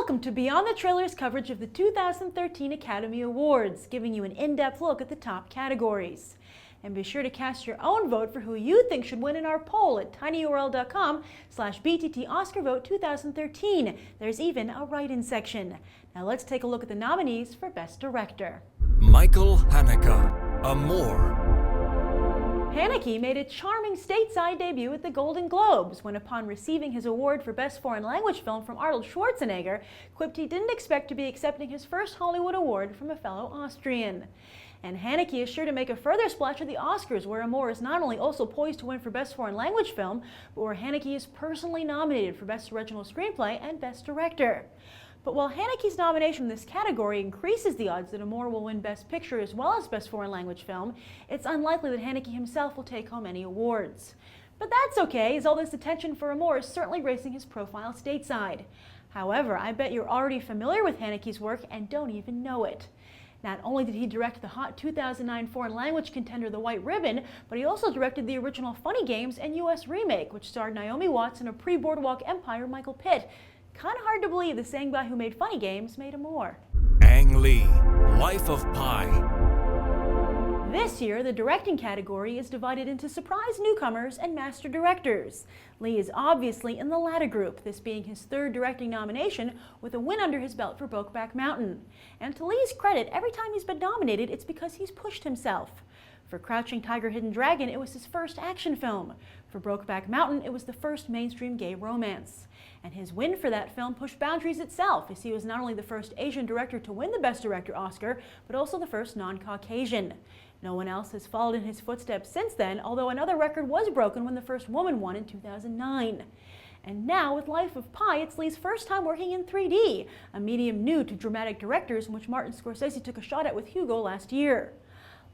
Welcome to Beyond the Trailers coverage of the 2013 Academy Awards, giving you an in-depth look at the top categories. And be sure to cast your own vote for who you think should win in our poll at tinyurl.com/BTT Oscar Vote 2013. There's even a write-in section. Now let's take a look at the nominees for Best Director. Michael Haneke, Amour. Haneke made a charming stateside debut at the Golden Globes when, upon receiving his award for Best Foreign Language Film from Arnold Schwarzenegger, quipped he didn't expect to be accepting his first Hollywood award from a fellow Austrian. And Haneke is sure to make a further splash at the Oscars, where Amour is not only also poised to win for Best Foreign Language Film, but where Haneke is personally nominated for Best Original Screenplay and Best Director. But while Haneke's nomination in this category increases the odds that Amour will win Best Picture as well as Best Foreign Language Film, it's unlikely that Haneke himself will take home any awards. But that's okay, as all this attention for Amour is certainly raising his profile stateside. However, I bet you're already familiar with Haneke's work and don't even know it. Not only did he direct the hot 2009 foreign language contender The White Ribbon, but he also directed the original Funny Games and US remake, which starred Naomi Watts and a pre-Boardwalk Empire Michael Pitt. Kinda hard to believe the same guy who made Funny Games made Amour. Ang Lee, Life of Pi. This year, the directing category is divided into surprise newcomers and master directors. Lee is obviously in the latter group, this being his third directing nomination with a win under his belt for Brokeback Mountain. And to Lee's credit, every time he's been nominated, it's because he's pushed himself. For Crouching Tiger, Hidden Dragon, it was his first action film. For Brokeback Mountain, it was the first mainstream gay romance. And his win for that film pushed boundaries itself, as he was not only the first Asian director to win the Best Director Oscar, but also the first non-Caucasian. No one else has followed in his footsteps since then, although another record was broken when the first woman won in 2009. And now, with Life of Pi, it's Lee's first time working in 3D, a medium new to dramatic directors, which Martin Scorsese took a shot at with Hugo last year.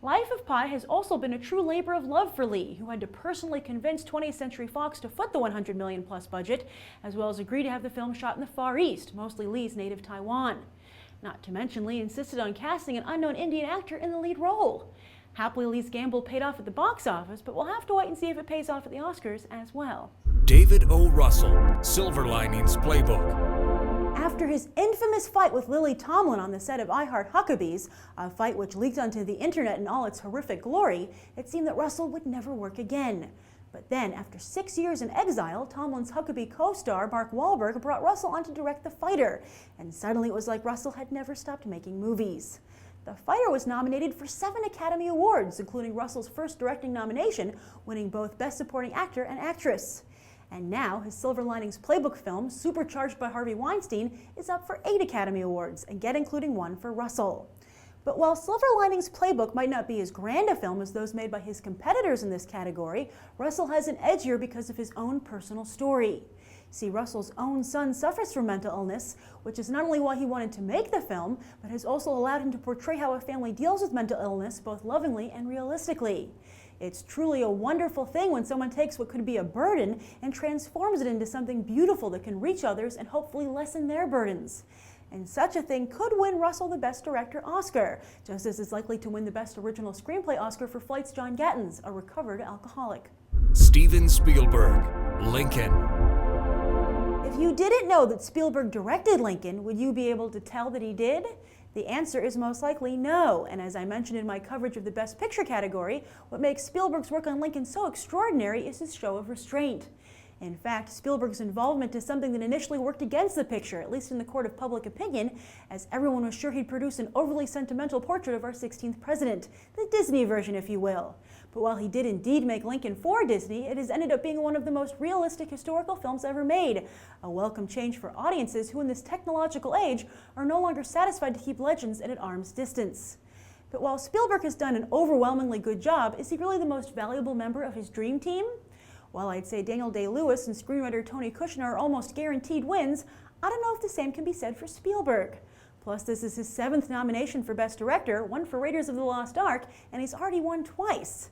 Life of Pi has also been a true labor of love for Lee, who had to personally convince 20th Century Fox to foot the $100 million plus budget, as well as agree to have the film shot in the Far East, mostly Lee's native Taiwan. Not to mention, Lee insisted on casting an unknown Indian actor in the lead role. Happily, Lee's gamble paid off at the box office, but we'll have to wait and see if it pays off at the Oscars as well. David O. Russell, Silver Linings Playbook. After his infamous fight with Lily Tomlin on the set of I Heart Huckabees, a fight which leaked onto the internet in all its horrific glory, it seemed that Russell would never work again. But then, after 6 years in exile, Tomlin's Huckabee co-star Mark Wahlberg brought Russell on to direct The Fighter, and suddenly it was like Russell had never stopped making movies. The Fighter was nominated for 7 Academy Awards, including Russell's first directing nomination, winning both Best Supporting Actor and Actress. And now, his Silver Linings Playbook film, supercharged by Harvey Weinstein, is up for 8 Academy Awards, again including 1 for Russell. But while Silver Linings Playbook might not be as grand a film as those made by his competitors in this category, Russell has an edge here because of his own personal story. See, Russell's own son suffers from mental illness, which is not only why he wanted to make the film, but has also allowed him to portray how a family deals with mental illness both lovingly and realistically. It's truly a wonderful thing when someone takes what could be a burden and transforms it into something beautiful that can reach others and hopefully lessen their burdens. And such a thing could win Russell the Best Director Oscar, just as it's likely to win the Best Original Screenplay Oscar for Flight's John Gatton's, a recovered alcoholic. Steven Spielberg, Lincoln. If you didn't know that Spielberg directed Lincoln, would you be able to tell that he did? The answer is most likely no, and as I mentioned in my coverage of the Best Picture category, what makes Spielberg's work on Lincoln so extraordinary is his show of restraint. In fact, Spielberg's involvement is something that initially worked against the picture, at least in the court of public opinion, as everyone was sure he'd produce an overly sentimental portrait of our 16th president, the Disney version, if you will. But while he did indeed make Lincoln for Disney, it has ended up being one of the most realistic historical films ever made, a welcome change for audiences who in this technological age are no longer satisfied to keep legends at arm's distance. But while Spielberg has done an overwhelmingly good job, is he really the most valuable member of his dream team? While I'd say Daniel Day-Lewis and screenwriter Tony Kushner are almost guaranteed wins, I don't know if the same can be said for Spielberg. Plus, this is his 7th nomination for Best Director, 1 for Raiders of the Lost Ark, and he's already won twice.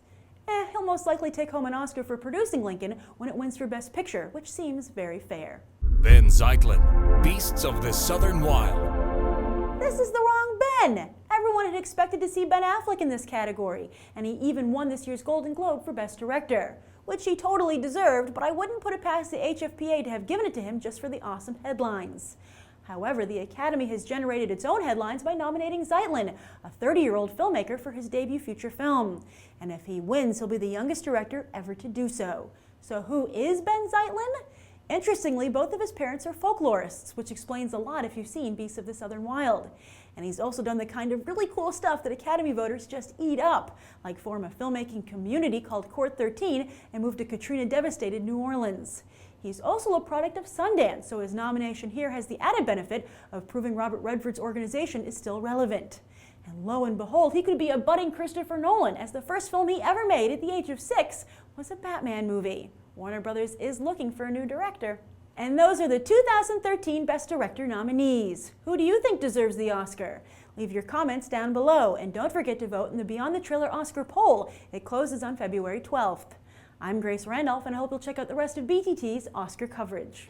He'll most likely take home an Oscar for producing Lincoln when it wins for Best Picture, which seems very fair. Benh Zeitlin, Beasts of the Southern Wild. This is the wrong Ben! Everyone had expected to see Ben Affleck in this category, and he even won this year's Golden Globe for Best Director, which he totally deserved, but I wouldn't put it past the HFPA to have given it to him just for the awesome headlines. However, the Academy has generated its own headlines by nominating Zeitlin, a 30-year-old filmmaker, for his debut feature film. And if he wins, he'll be the youngest director ever to do so. So who is Ben Zeitlin? Interestingly, both of his parents are folklorists, which explains a lot if you've seen Beasts of the Southern Wild. And he's also done the kind of really cool stuff that Academy voters just eat up, like form a filmmaking community called Court 13 and move to Katrina-devastated New Orleans. He's also a product of Sundance, so his nomination here has the added benefit of proving Robert Redford's organization is still relevant. And lo and behold, he could be a budding Christopher Nolan, as the first film he ever made at the age of 6 was a Batman movie. Warner Brothers is looking for a new director. And those are the 2013 Best Director nominees. Who do you think deserves the Oscar? Leave your comments down below, and don't forget to vote in the Beyond the Trailer Oscar poll. It closes on February 12th. I'm Grace Randolph, and I hope you'll check out the rest of BTT's Oscar coverage.